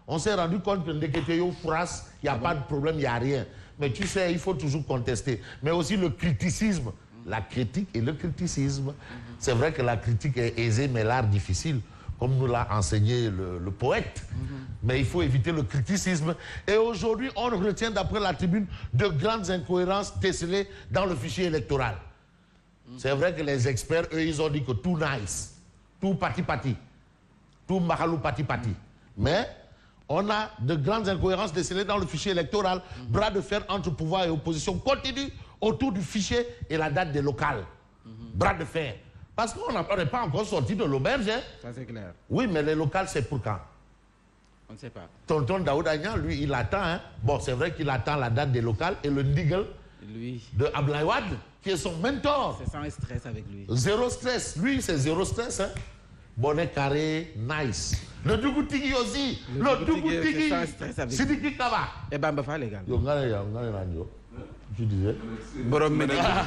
On s'est rendu compte que Ndeketeyo Fouras, il n'y a pas de problème, il n'y a rien. Mais tu sais, il faut toujours contester. Mais aussi le criticisme. La critique et le criticisme. C'est vrai que la critique est aisée, mais l'art difficile, comme nous l'a enseigné le poète. Mais il faut éviter le criticisme. Et aujourd'hui, on retient d'après la tribune de grandes incohérences décelées dans le fichier électoral. C'est vrai que les experts, eux, ils ont dit que tout nice, tout pati-pati, tout mahalou pati-pati. Mais on a de grandes incohérences décelées dans le fichier électoral. Bras de fer entre pouvoir et opposition continue autour du fichier et la date des locales. Bras de fer. Parce qu'on n'est pas encore sorti de l'auberge. Hein? Ça, c'est clair. Oui, mais les locales, c'est pour quand? On ne sait pas. Tonton Daoud Agnan, lui, il attend. Hein? Bon, c'est vrai qu'il attend la date des locales et le niggle de Ablaye Wade, qui est son mentor. C'est sans stress avec lui. Zéro stress. Lui, c'est zéro stress. Hein? Bonnet carré, nice. Le Dougoutigi aussi. Le Dougoutigi. C'est sans stress avec lui. Sidiki Kaba. Et Bamba Fall également. Tu disais Borom Medina.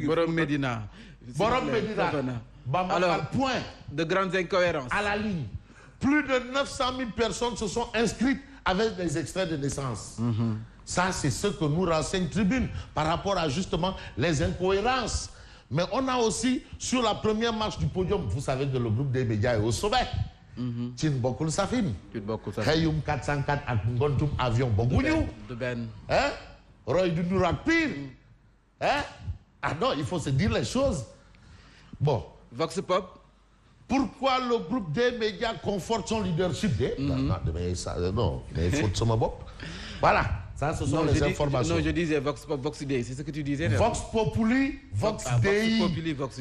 Borom Medina. Borom Medina. Alors, point. De grandes incohérences. À la ligne. Plus de 900 000 personnes se sont inscrites avec des extraits de naissance. Ça, c'est ce que nous renseigne Tribune par rapport à justement les incohérences. Mais on a aussi, sur la première marche du podium, vous savez que le groupe des médias est au sommet. Tin Bokul Safin. Hayum 404 ak Ngontum Avion Bogouniou. Hein? Roy Dundurak Pire. Hein? Ah non, il faut se dire les choses. Bon. Vox Pop. Pourquoi le groupe des médias conforte son leadership? Non, mais il faut de son bop. Voilà. Ça, ce sont les informations. Non, je disais Vox Pop, Vox Dei. C'est ce que tu disais. Vox Populi, Vox Dei.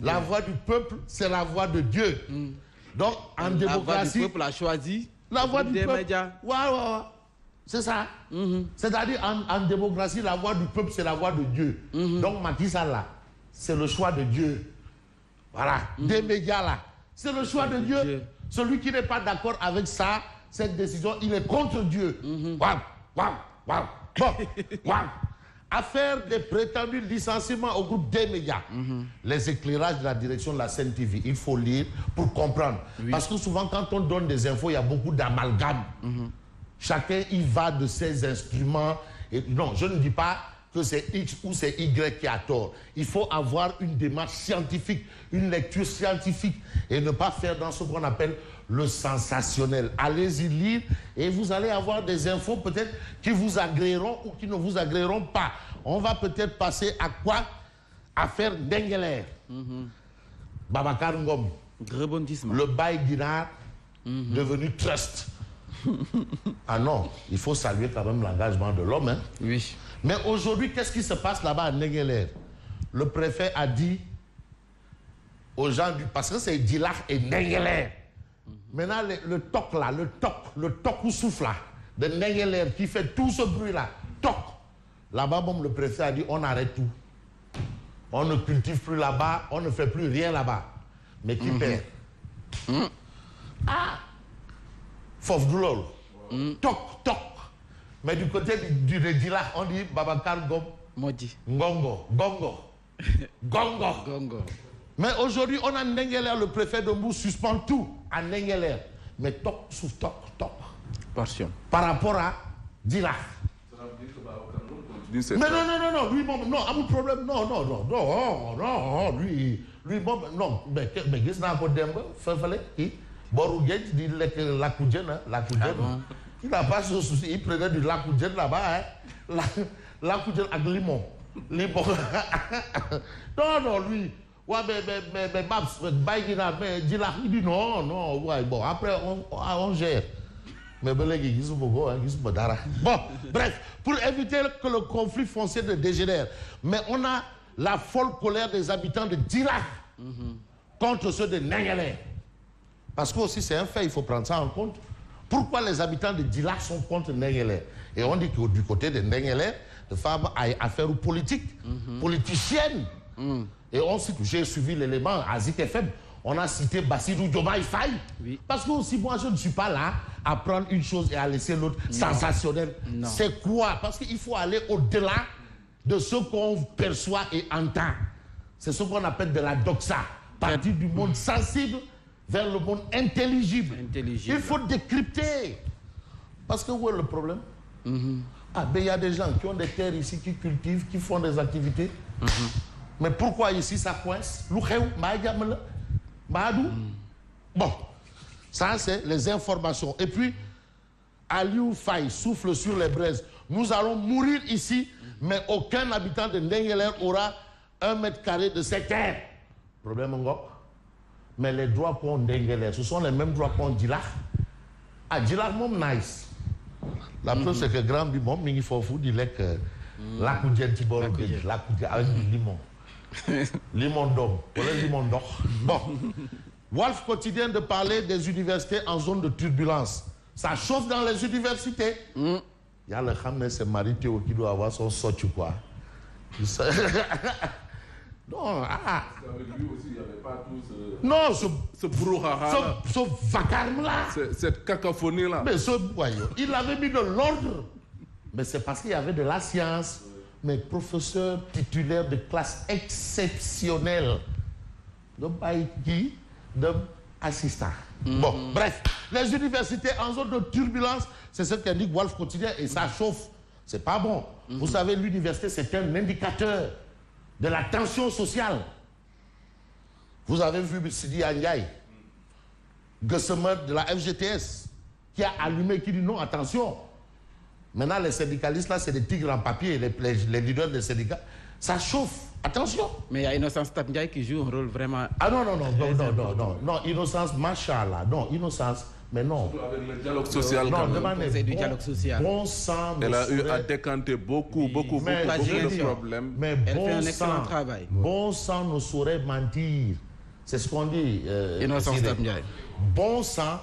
La voix du peuple, c'est la voix de Dieu. Donc, en démocratie... La voix du peuple a choisi. La voix du peuple. Médias. Ouais. C'est ça. C'est-à-dire, en démocratie, la voix du peuple, c'est la voix de Dieu. Donc, Macky Sall, là, c'est le choix de Dieu. Voilà. Des médias, là, c'est le choix de Dieu. Celui qui n'est pas d'accord avec ça, cette décision, il est contre Dieu. Waouh. Bon, affaire des prétendus licenciements au groupe des médias. Les éclairages de la direction de la Sen TV, il faut lire pour comprendre. Parce que souvent, quand on donne des infos, il y a beaucoup d'amalgame. Chacun y va de ses instruments. Et non, je ne dis pas que c'est X ou c'est Y qui a tort. Il faut avoir une démarche scientifique, une lecture scientifique et ne pas faire dans ce qu'on appelle le sensationnel. Allez-y lire et vous allez avoir des infos peut-être qui vous agréeront ou qui ne vous agréeront pas. On va peut-être passer à quoi? Affaire Dengueler. Babacar Ngom. Rebondissement. Le bail Guinard devenu trust. Ah non, il faut saluer quand même l'engagement de l'homme. Hein? Oui. Mais aujourd'hui, qu'est-ce qui se passe là-bas à Nengeler? Le préfet a dit aux gens parce que c'est Dilah et Nengeler. Maintenant, le toc là, le toc ou souffle là, de Nengeler qui fait tout ce bruit là, toc. Là-bas, bon, le préfet a dit on arrête tout. On ne cultive plus là-bas, on ne fait plus rien là-bas. Mais qui perd? Ah! Fof Doulol. Toc. Mais du côté du Dilah, on dit Babacar Ngom. Modi. Gongo. Mais aujourd'hui, on a Nengeler, le préfet de Mbou suspend tout à Nengeler. Mais toc sous toc. Portion. Par rapport à Dilah. Mais non, lui, bon, non, à mon problème, non, lui, bon, non, mais qu'est-ce qu'on a pour Demba, Borou Gedj dit la Koudjen. Il n'a pas ce souci, il prenait du la Koudjen là-bas, hein. La Koudjen avec limon. Non, lui. Ouais, mais Babs, Baïgina, mais Dilah, il dit non, ouais, bon, après, on gère. Mais bon, bref, pour éviter que le conflit foncier ne dégénère, mais on a la folle colère des habitants de Dilah contre ceux de Nengeler. Parce que aussi c'est un fait, il faut prendre ça en compte. Pourquoi les habitants de Dilah sont contre Nengeler? Et on dit que du côté de Nengeler, les femmes ont affaire aux politiques, politiciennes. Et on cite, j'ai suivi l'élément à Zik FM, on a cité Bassirou Diomaye Faye. Oui. Parce que aussi moi je ne suis pas là à prendre une chose et à laisser l'autre sensationnelle. C'est quoi? Parce qu'il faut aller au-delà de ce qu'on perçoit et entend. C'est ce qu'on appelle de la doxa. Partir du monde sensible vers le monde intelligible. Il faut décrypter. Parce que où est le problème? Ah, ben il y a des gens qui ont des terres ici, qui cultivent, qui font des activités. Mais pourquoi ici ça coince? Bon, ça c'est les informations. Et puis, Aliou Faye souffle sur les braises. Nous allons mourir ici, mais aucun habitant de Ndingler aura 1 mètre carré de cette terre. Problème, mais les droits pour Ndingler, ce sont les mêmes droits pour Djilak. Ah, Djilak, mom nice. La preuve, c'est que grand bimon, il faut vous dire que la coudjette avec du limon. Limon d'homme. Voilà limon d'or. Bon. Wolf quotidien de parler des universités en zone de turbulence. Ça chauffe dans les universités. Il y a le Khamne, c'est Marie Théo qui doit avoir son sotu, quoi. Non, ah. Avec lui aussi, il n'y avait pas tout ce... Non, ce brouhaha-là. Ce vacarme-là. Cette cacophonie-là. Mais ce voyou, il avait mis de l'ordre. Mais c'est parce qu'il y avait de la science. Mais professeur titulaire de classe exceptionnelle. De Baïki, de assistant. Bon, bref. Les universités en zone de turbulence, c'est ce qu'indique Wolf Quotidien et ça chauffe. C'est pas bon. Vous savez, l'université, c'est un indicateur de la tension sociale. Vous avez vu Sidi Angaï, Gossemer de la FGTS, qui a allumé, qui dit non, attention. Maintenant, les syndicalistes, là, c'est des tigres en papier, les leaders des syndicats. Ça chauffe, attention. Mais il y a Innocence Tapndiaye qui joue un rôle vraiment... Ah non, Innocence, machallah, non, Innocence, mais non. Avec le dialogue social, non, c'est du dialogue social. Bon sang, elle a eu à décanter beaucoup de problèmes. Mais elle bon fait un sang, excellent travail. Bon sang ne saurait mentir. C'est ce qu'on dit. Innocence Tapndiaye. Bon sang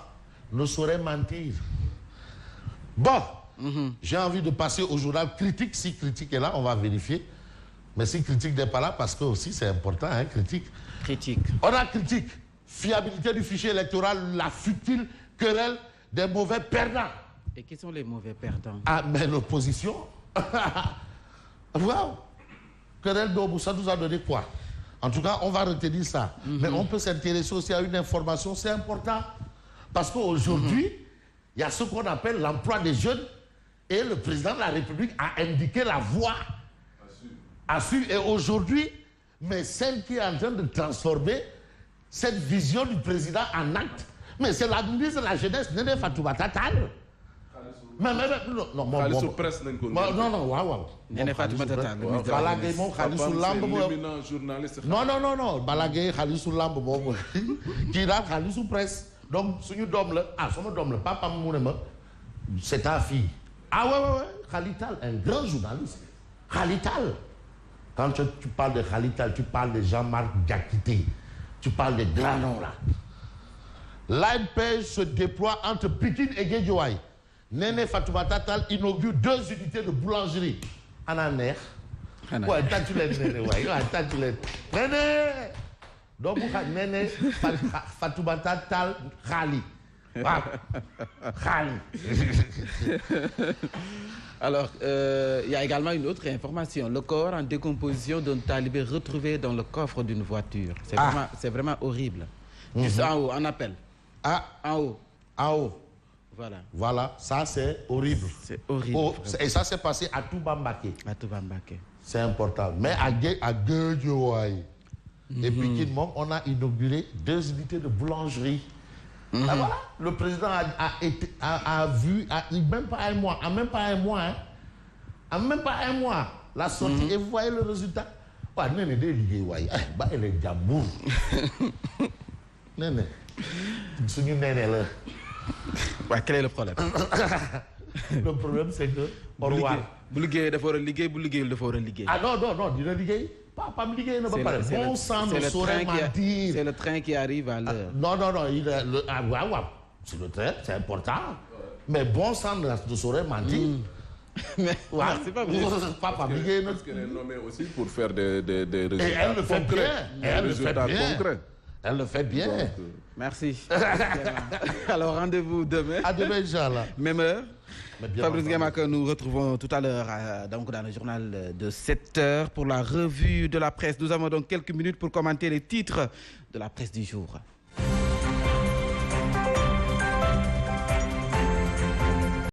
ne saurait mentir. Bon, j'ai envie de passer au journal Critique. Si Critique est là, on va vérifier. Mais si Critique n'est pas là, parce que aussi c'est important, hein, Critique. Critique. On a Critique. Fiabilité du fichier électoral, la futile querelle des mauvais perdants. Et qui sont les mauvais perdants? Ah, mais l'opposition. Wow. Querelle d'Obou, ça nous a donné quoi? En tout cas, on va retenir ça. Mais on peut s'intéresser aussi à une information, c'est important. Parce qu'aujourd'hui, il y a ce qu'on appelle l'emploi des jeunes et le président de la République a indiqué la voie à suivre. Et aujourd'hui, mais celle qui est en train de transformer cette vision du président en acte, mais c'est la ministre de la Jeunesse, Néné Fatoumata Tall. Mais non, waaw. Néné Fatoumata Tall. Balagay moom xaalisu lamb l'éminent journaliste. non Balagay xaalisu lamb boobu kii daal xaalisu presse. Donc suñu doom la sama doom la papa mu ne ma c'est ta fille. Ah ouais Khalital, un grand journaliste. Khalital. Quand tu parles de Khalital, tu parles de Jean-Marc Diakité, tu parles de grands noms là. L'ANPEJ se déploie entre Pikine et Guédiawaye. Néné Fatoumata Tall inaugure 2 unités de boulangerie. Ananer. Ouais, tant tu l'as Néné, ouais, tant tu l'as. Néné. Donc Néné Fatoumata Tall Khali. Khali. Alors, il y a également une autre information. Le corps en décomposition d'un talibé retrouvé dans le coffre d'une voiture. C'est vraiment horrible. Juste en haut, en appel. Ah, en haut. En haut. Voilà, ça c'est horrible. C'est horrible. Et ça s'est passé à Toubambaké. À Toubambaké. C'est important. Mais à Guédiawaye et Pikine, on a inauguré 2 unités de boulangerie. Ah, voilà, le président a vu, même pas un mois, la sortie, et vous voyez le résultat. Néné, elle est d'amour. Néné, c'est une néné là. Ouais, quel est le problème? Le problème, c'est que. Au revoir. Ah non, dis-le liguer. Pas me liguer, non, pas bon sang ne saurait mentir. C'est le train qui arrive à l'heure. Non, c'est le train, c'est important. Mais bon sang ne saurait mentir. Mais c'est pas vrai. Pas me liguer. Parce qu'elle est nommée aussi pour faire des résultats. Et elle le fait bien. Elle le fait bien. Donc, merci. Alors, rendez-vous demain. À demain, Inch'Allah. Même heure. Fabrice Gama que nous retrouvons tout à l'heure donc dans le journal de 7h pour la revue de la presse. Nous avons donc quelques minutes pour commenter les titres de la presse du jour.